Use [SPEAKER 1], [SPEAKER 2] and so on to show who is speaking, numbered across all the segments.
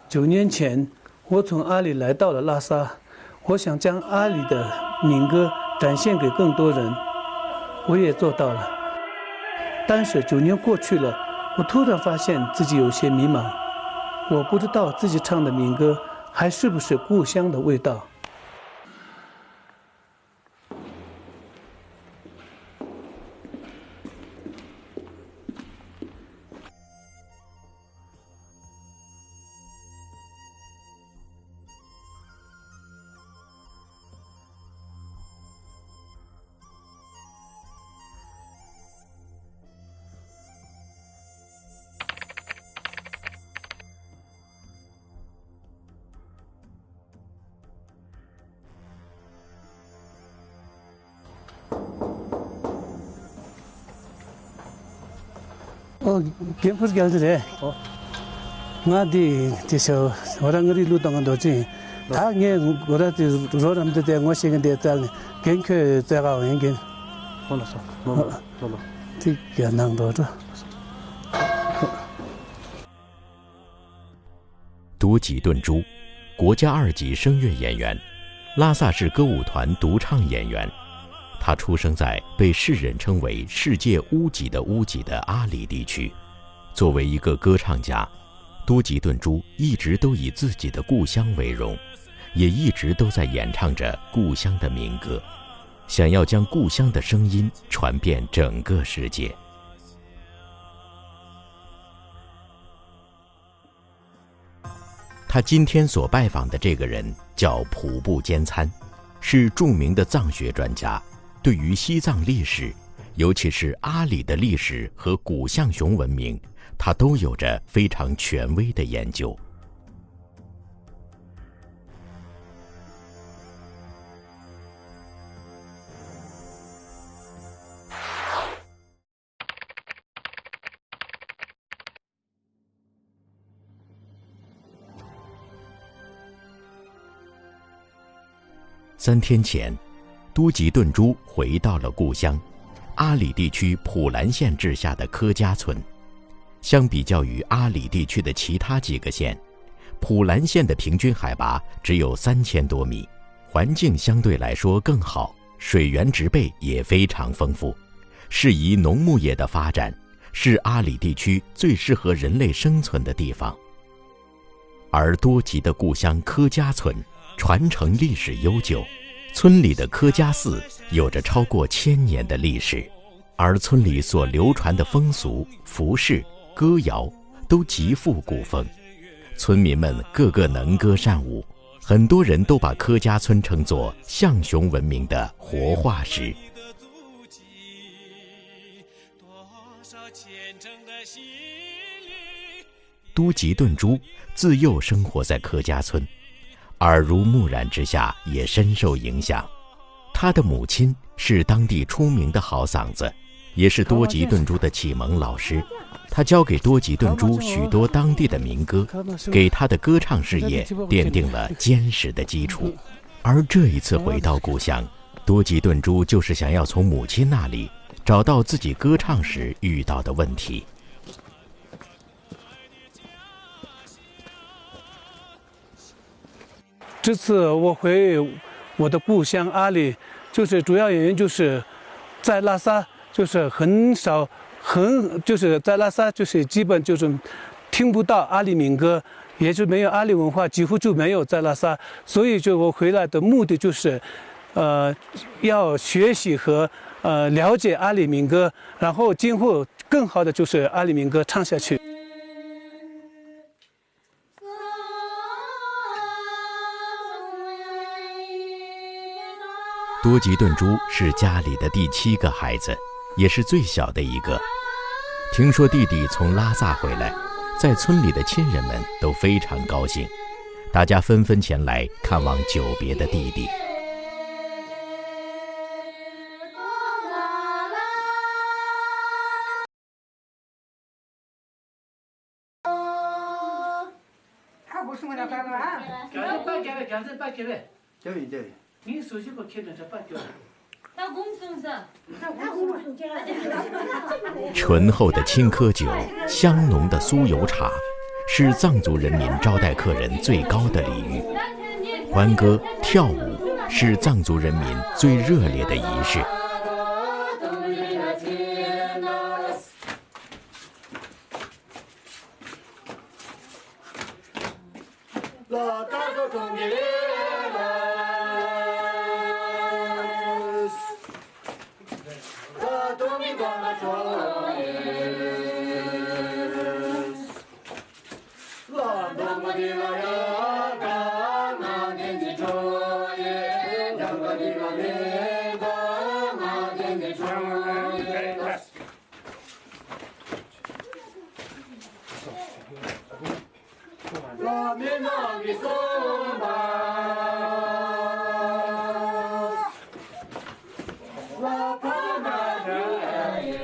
[SPEAKER 1] 9年前，我从阿里来到了拉萨，我想将阿里的民歌展现给更多人，我也做到了。但是9年过去了，我突然发现自己有些迷茫，我不知道自己唱的民歌还是不是故乡的味道。캠퍼스 geldi ngadi tiso orangri ludang doji 다 nge gorati roramde de ngosingde tal genke 제가 wengen 혼나서 너무 되게 난도죠
[SPEAKER 2] 都吉顿珠，国家2级声乐演员，拉萨市歌舞团独唱演员。他出生在被世人称为世界屋脊的阿里地区。作为一个歌唱家，都吉顿珠一直都以自己的故乡为荣，也一直都在演唱着故乡的民歌，想要将故乡的声音传遍整个世界。他今天所拜访的这个人叫普布坚参，是著名的藏学专家，对于西藏历史，尤其是阿里的历史和古象雄文明，他都有着非常权威的研究。3天前，都吉顿珠回到了故乡，阿里地区普兰县治下的柯家村。相比较于阿里地区的其他几个县，普兰县的平均海拔只有3000多米，环境相对来说更好，水源植被也非常丰富，适宜农牧业的发展，是阿里地区最适合人类生存的地方。而多吉的故乡柯家村传承历史悠久，村里的柯家寺有着超过1000年的历史，而村里所流传的风俗、服饰、歌谣都极富古风，村民们个个能歌善舞，很多人都把柯家村称作象雄文明的活化石。都吉顿珠自幼生活在柯家村，耳濡目染之下也深受影响。他的母亲是当地出名的好嗓子，也是多吉顿珠的启蒙老师。他教给多吉顿珠许多当地的民歌，给他的歌唱事业奠定了坚实的基础。而这一次回到故乡，多吉顿珠就是想要从母亲那里找到自己歌唱时遇到的问题。
[SPEAKER 1] 这次我回我的故乡阿里，就是主要原因就是在拉萨，就是就是在拉萨就是基本就是听不到阿里民歌，也就没有阿里文化，几乎就没有在拉萨。所以就我回来的目的就是，要学习和了解阿里民歌，然后今后更好的就是阿里民歌唱下去。
[SPEAKER 2] 多吉顿珠是家里的第7个孩子，也是最小的一个。听说弟弟从拉萨回来，在村里的亲人们都非常高兴，大家纷纷前来看望久别的弟弟。醇厚的青稞酒，香浓的酥油茶，是藏族人民招待客人最高的礼遇。欢歌、跳舞是藏族人民最热烈的仪式。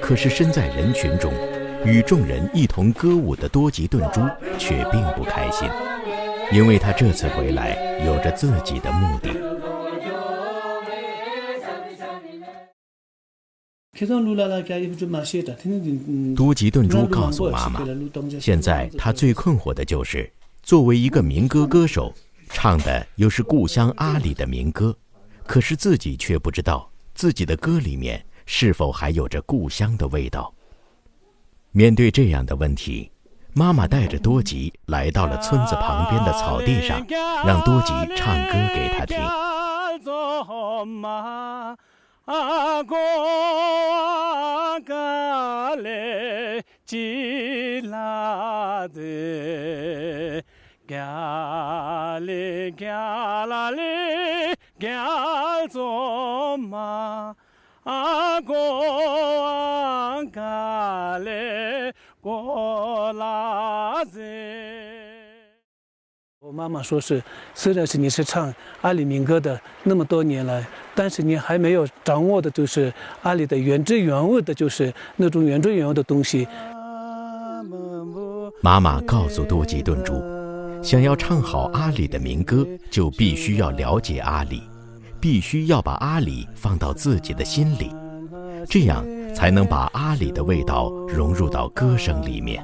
[SPEAKER 2] 可是身在人群中，与众人一同歌舞的多吉顿珠却并不开心，因为他这次回来有着自己的目的。多吉顿珠告诉妈妈，现在他最困惑的就是作为一个民歌歌手，唱的又是故乡阿里的民歌，可是自己却不知道自己的歌里面是否还有着故乡的味道。面对这样的问题，妈妈带着多吉来到了村子旁边的草地上，让多吉唱歌给她听。
[SPEAKER 1] 我妈妈说是，虽然是你是唱阿里民歌的那么多年来，但是你还没有掌握的就是阿里的原汁原味的，就是那种原汁原味的东西。
[SPEAKER 2] 妈妈告诉多吉顿珠，想要唱好阿里的民歌，就必须要了解阿里，必须要把阿里放到自己的心里，这样才能把阿里的味道融入到歌声里面。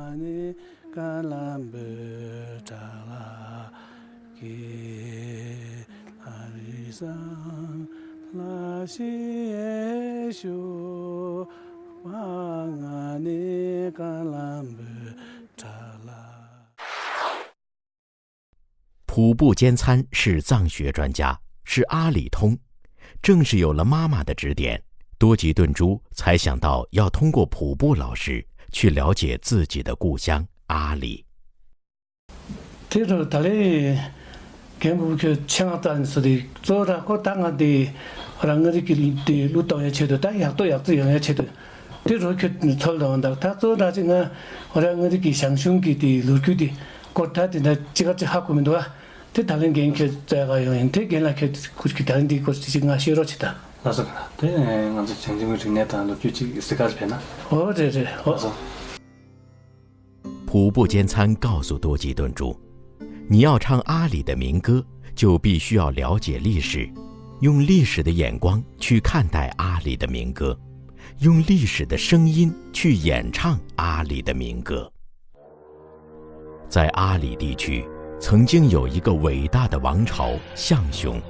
[SPEAKER 2] 普布坚参是藏学专家，是阿里通，正是有了妈妈的指点，多吉顿珠才想到要通过普布老师去了解自己的故乡阿里。
[SPEAKER 1] 这种大类全部去抢单是的，做那个当下的，后来我这个的路道也去的，但也都要这样也去的。这种去操劳的，他做那这个，后来我这个乡村给的路去的，国他的那这个好过没多啊？这大人给去这个用，这给那去去大人的国这个修了去的。
[SPEAKER 3] 那是个，对，我这曾经去那趟路去自个片呐。
[SPEAKER 1] 哦，对对，哦。
[SPEAKER 2] 普布坚参告诉多吉顿珠，你要唱阿里的民歌，就必须要了解历史，用历史的眼光去看待阿里的民歌，用历史的声音去演唱阿里的民歌。在阿里地区，曾经有一个伟大的王朝象雄，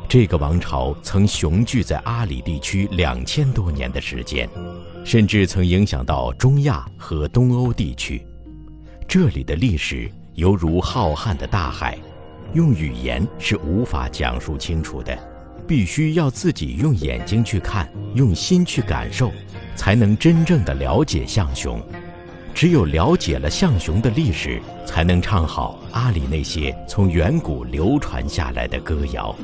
[SPEAKER 2] 这个王朝曾雄踞在阿里地区2000多年的时间，甚至曾影响到中亚和东欧地区。这里的历史犹如浩瀚的大海，用语言是无法讲述清楚的，必须要自己用眼睛去看，用心去感受，才能真正的了解象雄。只有了解了象雄的历史，才能唱好阿里那些从远古流传下来的歌谣。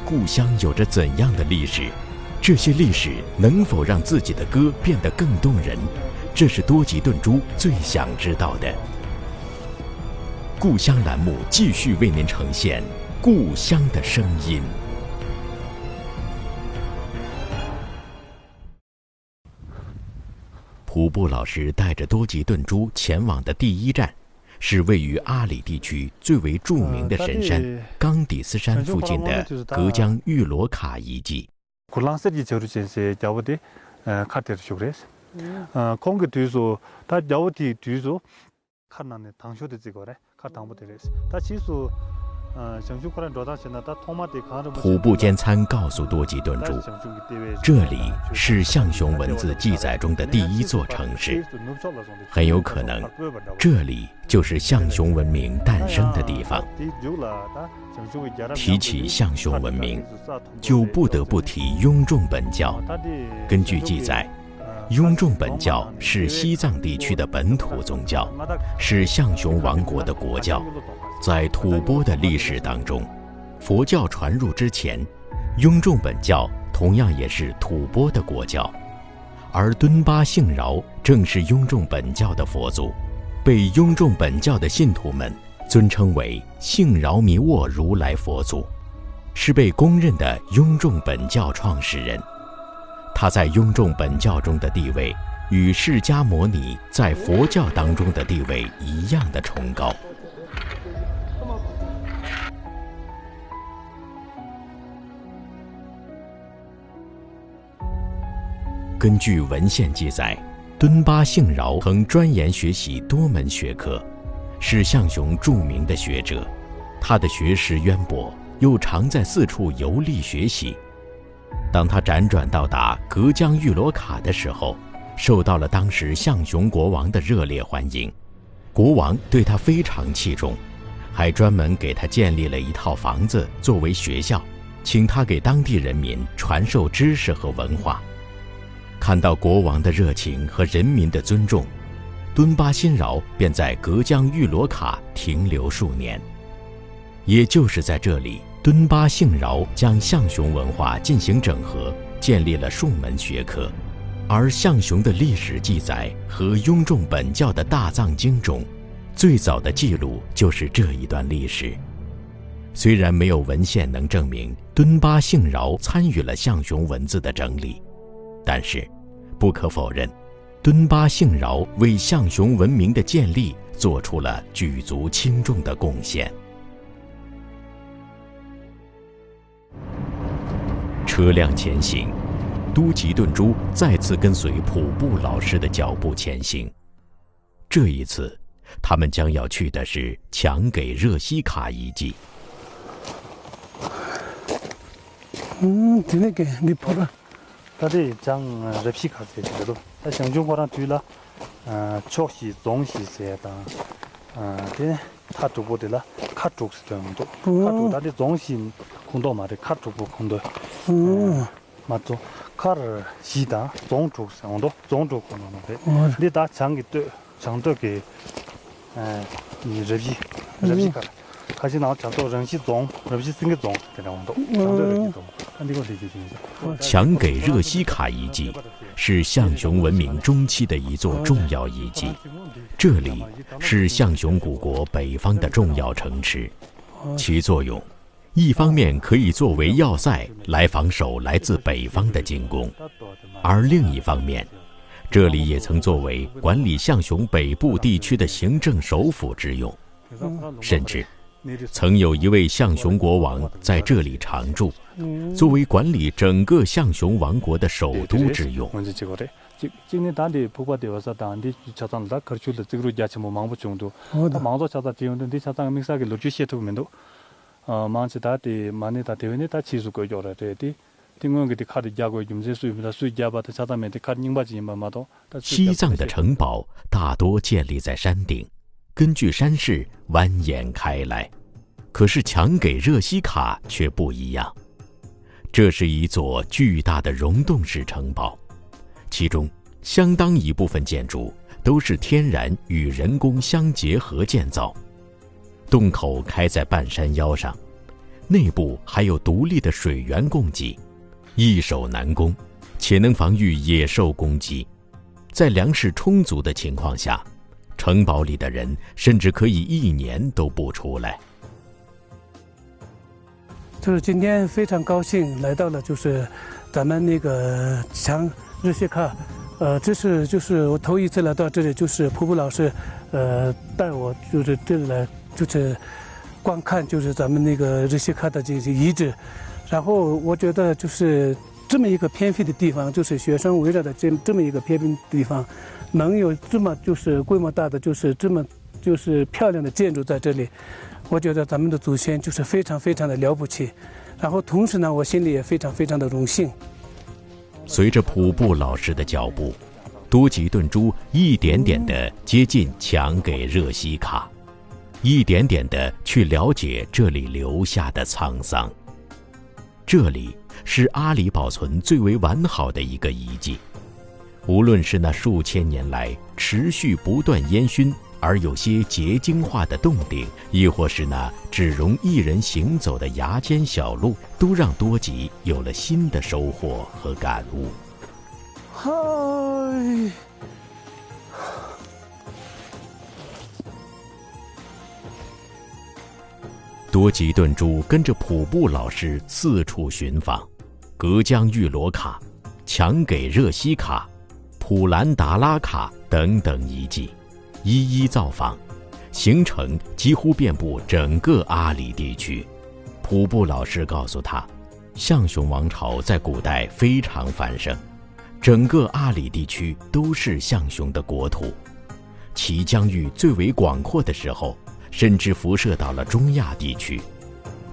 [SPEAKER 2] 故乡有着怎样的历史？这些历史能否让自己的歌变得更动人？这是多吉顿珠最想知道的。故乡栏目继续为您呈现故乡的声音。普布老师带着多吉顿珠前往的第一站，是位于阿里地区最为著名的神山冈底斯山附近的格江玉罗卡遗迹。
[SPEAKER 4] 공기 뒤서 다 야오티 뒤서 칸나네 당쇼데 지거래 카 당부데레스 다 지수
[SPEAKER 2] 土部间参告诉多吉顿珠，这里是象雄文字记载中的第一座城市，很有可能这里就是象雄文明诞生的地方。提起象雄文明，就不得不提雍仲本教。根据记载，雍仲本教是西藏地区的本土宗教，是象雄王国的国教。在吐蕃的历史当中，佛教传入之前，雍仲本教同样也是吐蕃的国教，而敦巴幸饶正是雍仲本教的佛祖，被雍仲本教的信徒们尊称为幸饶弥沃如来佛祖，是被公认的雍仲本教创始人。他在雍仲本教中的地位与释迦牟尼在佛教当中的地位一样的崇高。根据文献记载，敦巴幸饶曾钻研学习多门学科，是象雄著名的学者。他的学识渊博，又常在四处游历学习。当他辗转到达格江玉罗卡的时候，受到了当时象雄国王的热烈欢迎。国王对他非常器重，还专门给他建立了一套房子作为学校，请他给当地人民传授知识和文化。看到国王的热情和人民的尊重，敦巴辛饶便在格江玉罗卡停留数年。也就是在这里，敦巴幸饶将象雄文化进行整合，建立了数门学科。而象雄的历史记载和雍仲本教的大藏经中，最早的记录就是这一段历史。虽然没有文献能证明敦巴幸饶参与了象雄文字的整理，但是不可否认，敦巴幸饶为象雄文明的建立做出了举足轻重的贡献。车辆前行，都吉顿珠再次跟随普布老师的脚步前行。这一次，他们将要去的是强给热西卡遗迹。
[SPEAKER 1] 今天给你跑了。
[SPEAKER 4] 다들 장 랩시카세 그래도 상중고랑 뒤라 초시 종시세다 데 타두보들라 카쪽스 정도 카쪽 다들 종시 공도 말에 카쪽부 공도 맞죠 카르 시다 종쪽스 온도 종쪽 공도인데 리다 장기 또 장도게 이 랩시카 같이 나와 잡도 정시 종 랩시 생게 종 그런도 장도를 좀
[SPEAKER 2] 强给热西卡遗迹是象雄文明中期的一座重要遗迹，这里是象雄古国北方的重要城池，其作用一方面可以作为要塞来防守来自北方的进攻，而另一方面，这里也曾作为管理象雄北部地区的行政首府之用，甚至曾有一位象雄国王在这里常住，作为管理整个象雄王国的首都之用。
[SPEAKER 4] 今当地不管对我说，当地查账的可去的这个价钱没忙不中度，忙到查账只用的查账没啥个逻辑系统面都，忙起大的忙的大的呢，他技术够有了对的。
[SPEAKER 2] 西藏的城堡大多建立在山顶，根据山势蜿蜒开来，可是强给热西卡却不一样。这是一座巨大的溶洞式城堡，其中相当一部分建筑都是天然与人工相结合建造。洞口开在半山腰上，内部还有独立的水源供给，易守难攻，且能防御野兽攻击。在粮食充足的情况下，城堡里的人甚至可以1年都不出来。
[SPEAKER 1] 就是今天非常高兴来到了，就是咱们那个强日西卡，这是就是我头一次来到这里，就是普普老师，带我就是这里来，就是观看就是咱们那个日西卡的这些遗址，然后我觉得就是这么一个偏僻的地方，就是雪山围绕的这么一个偏僻的地方，能有这么就是规模大的，就是这么就是漂亮的建筑在这里，我觉得咱们的祖先就是非常非常的了不起。然后同时呢，我心里也非常非常的荣幸。
[SPEAKER 2] 随着普布老师的脚步，多吉顿珠一点点地接近强给热西卡，一点点地去了解这里留下的沧桑。这里是阿里保存最为完好的一个遗迹，无论是那数千年来持续不断烟熏而有些结晶化的洞顶，亦或是那只容一人行走的崖间小路，都让多吉有了新的收获和感悟。
[SPEAKER 1] 嗨，
[SPEAKER 2] 多吉顿珠跟着普布老师四处寻访格江玉罗卡、强给热西卡、普兰达拉卡等等遗迹，一一造访，行程几乎遍布整个阿里地区。普布老师告诉他，象雄王朝在古代非常繁盛，整个阿里地区都是象雄的国土，其疆域最为广阔的时候，甚至辐射到了中亚地区。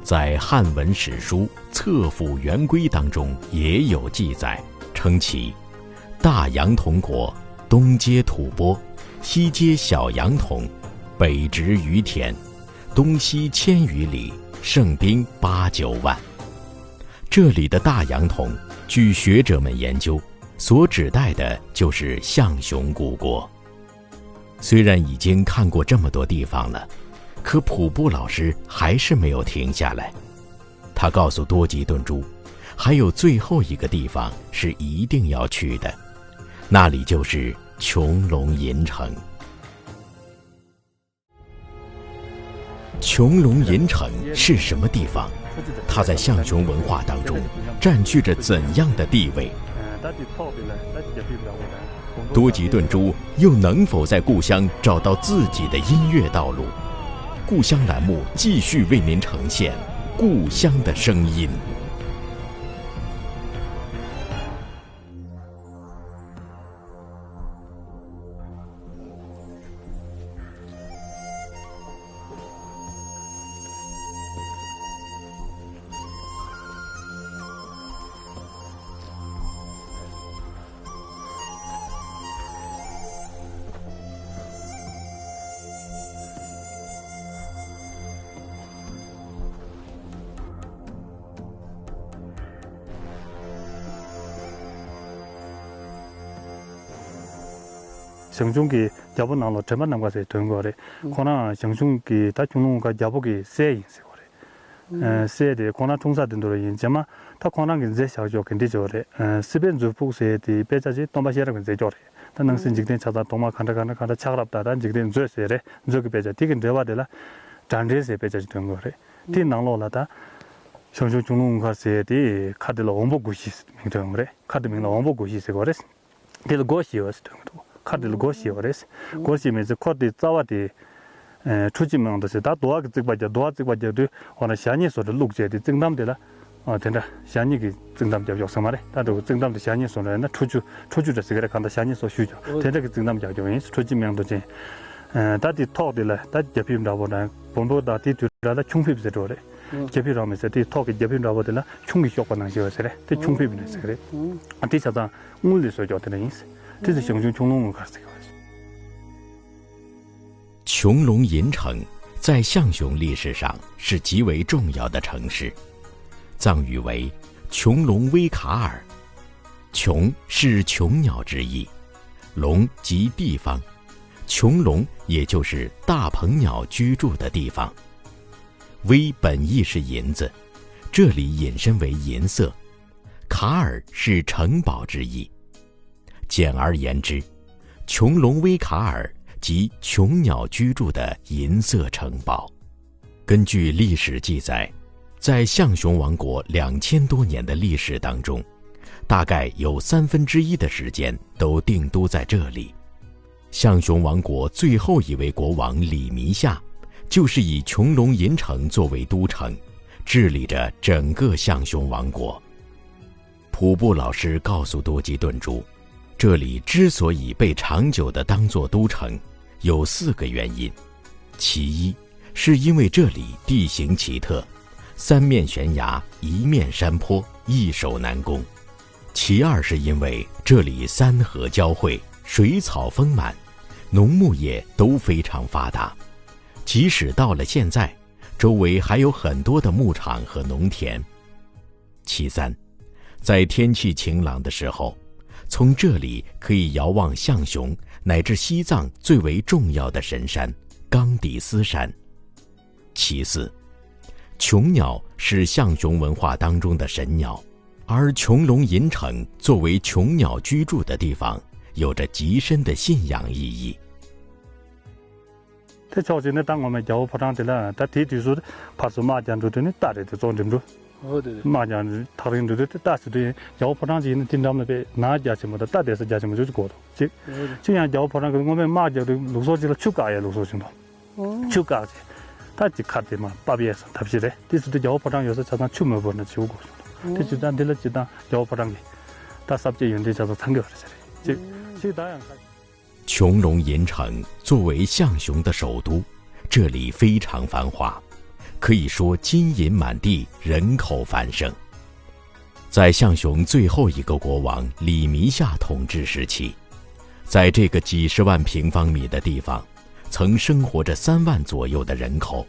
[SPEAKER 2] 在汉文史书《策府元规》当中也有记载，称其大洋铜国，东接吐蕃，西接小洋铜，北直于田，东西千余里，盛兵8、9万。这里的大洋铜，据学者们研究，所指代的就是象雄古国。虽然已经看过这么多地方了，可普布老师还是没有停下来。他告诉多吉顿珠，还有最后一个地方是一定要去的，那里就是穹窿银城。穹窿银城是什么地方？它在象雄文化当中占据着怎样的地位？多吉顿珠又能否在故乡找到自己的音乐道路？故乡栏目继续为您呈现故乡的声音。
[SPEAKER 4] 象雄기 야보 나로 제만 남가서 된 거래. 코나象雄기 다 중농가 야보기 세인세 거래. 세데 코나 통사된 도로 인자마 다 코나긴 제 샤죠 근데 저래. 스벤 주폭세디 배자지 동바시라 근데 저래. 단능신 직된 차다 동마 간다 차갑다란 직된 저세래. 저기 배자 디긴 되와들라 잔레세 배자지 된 거래. 디 나로라다象雄중농가 세디 카드로 원복구시 명정 그래. 카드 명로 원복구시 세 거래. 딜 고시어스 된 거. 카드를 고시어레스 고시면서 코드 자와디 추지명도서 다 도와기 찍바자 도와찍바자도 하나 샤니소를 룩제디 증담되라 된다 샤니기 증담자 역성말에 다도 증담도 샤니소는 추주를 쓰게 간다 샤니소 슈죠 된다기 증담자 요인 추지명도제 다디 토들라 다디 접임다보다 본보다 디들라 충핍세로래 접임하면서 디 토기 접임다보다 충기 효과는 지어서래 디 충핍이네서 그래 안티차다 물리서 좋다는 인스这是象雄穹窿开始。
[SPEAKER 2] 穹窿银城在象雄历史上是极为重要的城市，藏语为穹窿威卡尔。穹是琼鸟之意，窿即地方，穹窿也就是大鹏鸟居住的地方。威本意是银子，这里引申为银色，卡尔是城堡之意。简而言之，穹窿威卡尔即琼鸟居住的银色城堡。根据历史记载，在象雄王国2000多年的历史当中，大概有1/3的时间都定都在这里。象雄王国最后一位国王李弥夏，就是以穹窿银城作为都城，治理着整个象雄王国。普布老师告诉多吉顿珠，这里之所以被长久地当作都城，有4个原因。其一，是因为这里地形奇特，3面悬崖，1面山坡，易守难攻。其二是因为这里3河交汇，水草丰满，农牧业都非常发达。即使到了现在，周围还有很多的牧场和农田。其三，在天气晴朗的时候，从这里可以遥望象雄乃至西藏最为重要的神山冈底斯山。其四，琼鸟是象雄文化当中的神鸟，而穹窿银城作为琼鸟居住的地方，有着极深的信仰意义。
[SPEAKER 4] 这朝鲜的当我们教不上的了，他提出说，怕是麻将桌的大的做点着，麻将他人的大是的教不上去，经常的被拿家什么的，大的是家什么就是过的，就像教不上我们麻将的路数去了，去搞也路数去了，去搞去，他就看的嘛，八边上特别的，这是的教不上有时常常出门不能去过，这就当的了就当教不上的，他啥子用的叫做参考的这里，这当然看。
[SPEAKER 2] 穹窿银城作为象雄的首都，这里非常繁华，可以说金银满地，人口繁盛。在象雄最后一个国王里弥夏统治时期，在这个几十万平方米的地方，曾生活着3万左右的人口。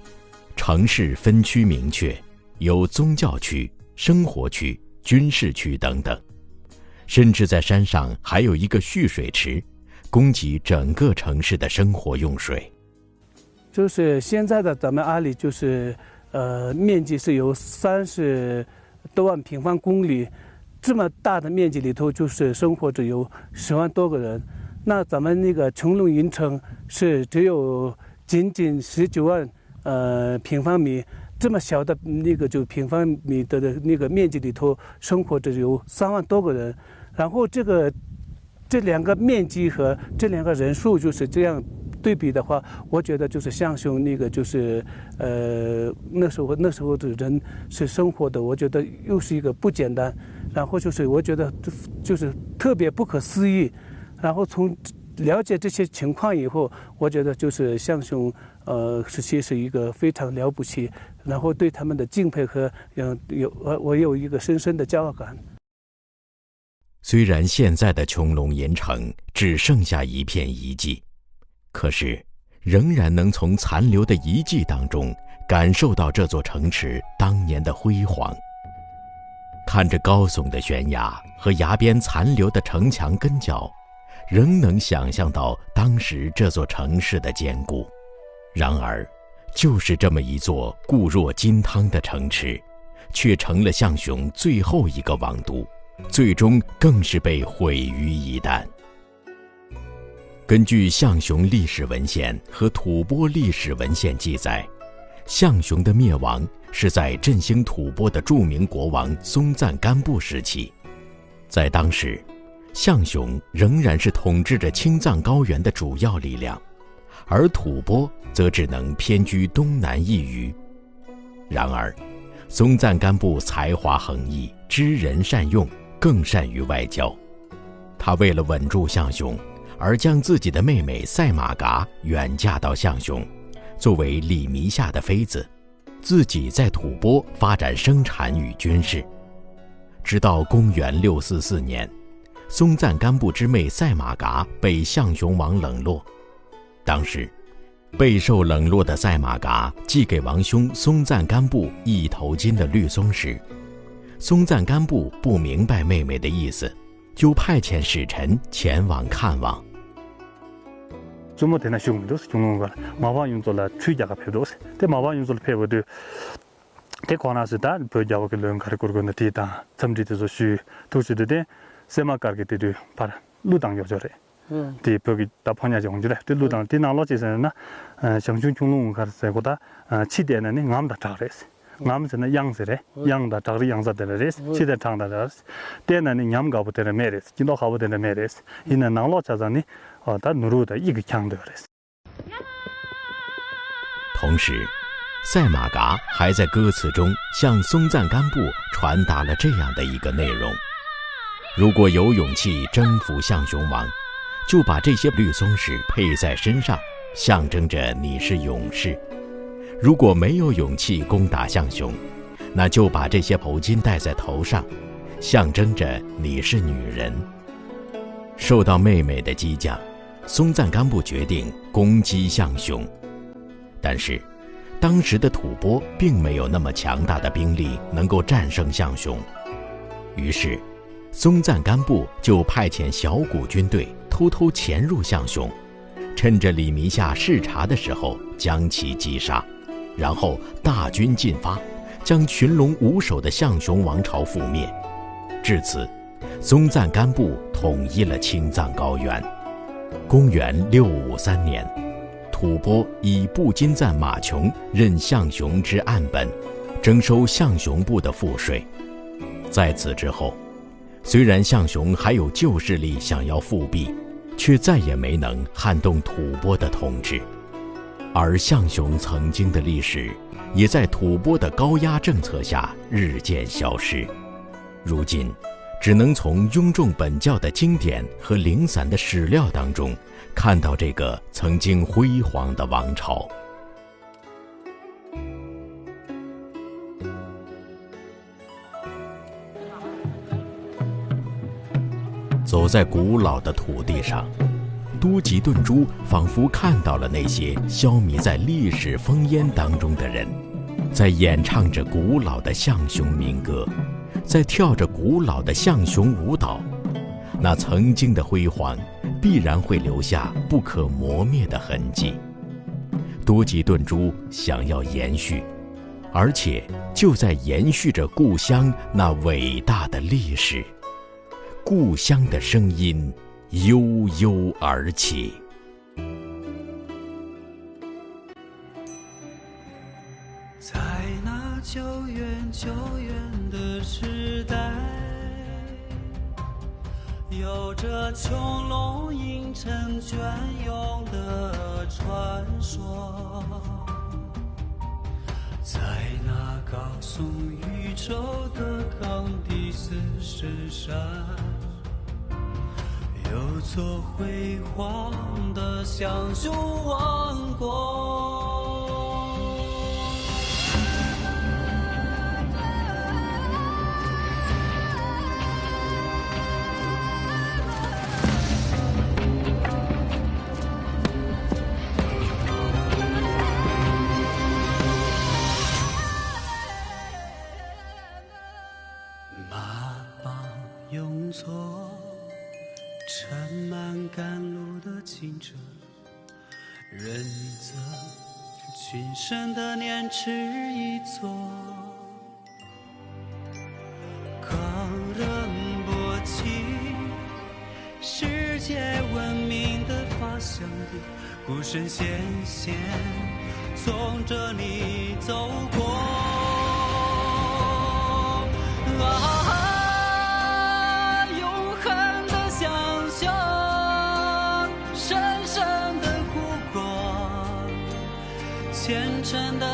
[SPEAKER 2] 城市分区明确，有宗教区、生活区、军事区等等，甚至在山上还有一个蓄水池，供给整个城市的生活用水。
[SPEAKER 1] 就是现在的咱们阿里就是面积是有30多万平方公里，这么大的面积里头就是生活着有10万多个人。那咱们那个穹窿银城是只有仅19万平方米，这么小的那个就平方米的那个面积里头生活着有3万多个人，然后这2个面积和这2个人数就是这样对比的话，我觉得就是象雄那个就是那时候的人是生活的，我觉得又是一个不简单，然后就是我觉得就是特别不可思议。然后从了解这些情况以后，我觉得就是象雄其实一个非常了不起，然后对他们的敬佩和我有一个深深的骄傲感。
[SPEAKER 2] 虽然现在的穹窿银城只剩下一片遗迹，可是仍然能从残留的遗迹当中感受到这座城池当年的辉煌。看着高耸的悬崖和崖边残留的城墙根脚，仍能想象到当时这座城市的坚固。然而，就是这么一座固若金汤的城池，却成了象雄最后一个王都，最终更是被毁于一旦。根据象雄历史文献和吐蕃历史文献记载，象雄的灭亡是在振兴吐蕃的著名国王松赞干布时期。在当时，象雄仍然是统治着青藏高原的主要力量，而吐蕃则只能偏居东南一隅。然而，松赞干布才华横溢，知人善用，更善于外交。他为了稳住象雄，而将自己的妹妹赛马嘎远嫁到象雄，作为里弥夏的妃子，自己在吐蕃发展生产与军事。直到公元644年，松赞干布之妹赛马嘎被象雄王冷落。当时，备受冷落的赛马嘎寄给王兄松赞干布1头金的绿松石。松赞干布不明白妹妹的意思，就派遣使臣前往看望。
[SPEAKER 4] 怎么的那兄弟是兄弟麻烦用做了吹家个配多些，这麻烦用做了配不对。这可能是单不要个人开始过个地当，甚至就是说，都是的，什么搞个的对，把路当要做的。对，不给打朋友讲起来，对路当，对那老就是呢，像熊熊龙开始在过的，7点呢，俺们的查的是，俺们是那养死的，养的查的养死的了是，7点长的了，点呢，俺们搞不得了买的是，今朝搞不得了买的是，因为那老查着呢，他努力的一个强的了是。
[SPEAKER 2] 同时，赛马嘎还在歌词中向松赞干布传达了这样的一个内容：如果有勇气征服象雄王，就把这些绿松石配在身上，象征着你是勇士；如果没有勇气攻打象雄，那就把这些头巾戴在头上，象征着你是女人。受到妹妹的激将，松赞干布决定攻击象雄，但是当时的吐蕃并没有那么强大的兵力能够战胜象雄，于是松赞干布就派遣小股军队偷偷潜入象雄，趁着李弥夏视察的时候将其击杀，然后大军进发，将群龙无首的象雄王朝覆灭。至此，松赞干布统一了青藏高原。公元653年，吐蕃以布金赞马琼任象雄之案本，征收象雄部的赋税。在此之后，虽然象雄还有旧势力想要复辟，却再也没能撼动吐蕃的统治。而象雄曾经的历史，也在吐蕃的高压政策下日渐消失。如今，只能从雍仲本教的经典和零散的史料当中，看到这个曾经辉煌的王朝。走在古老的土地上，都吉顿珠仿佛看到了那些消弭在历史烽烟当中的人，在演唱着古老的象雄民歌，在跳着古老的象雄舞蹈。那曾经的辉煌必然会留下不可磨灭的痕迹。都吉顿珠想要延续，而且就在延续着故乡那伟大的历史。故乡的声音悠悠而起。
[SPEAKER 5] 在那久远久远的时代，有着穹隆影城隽永的传说，在那高耸宇宙的冈底斯石山，有座辉煌的象雄王国。马帮用作盛满甘露的清澈，人则群生的年齿一座，抗人勃起，世界闻名的发祥地，孤身险险从这里走过。永恒的想象，深深的哭过，虔诚的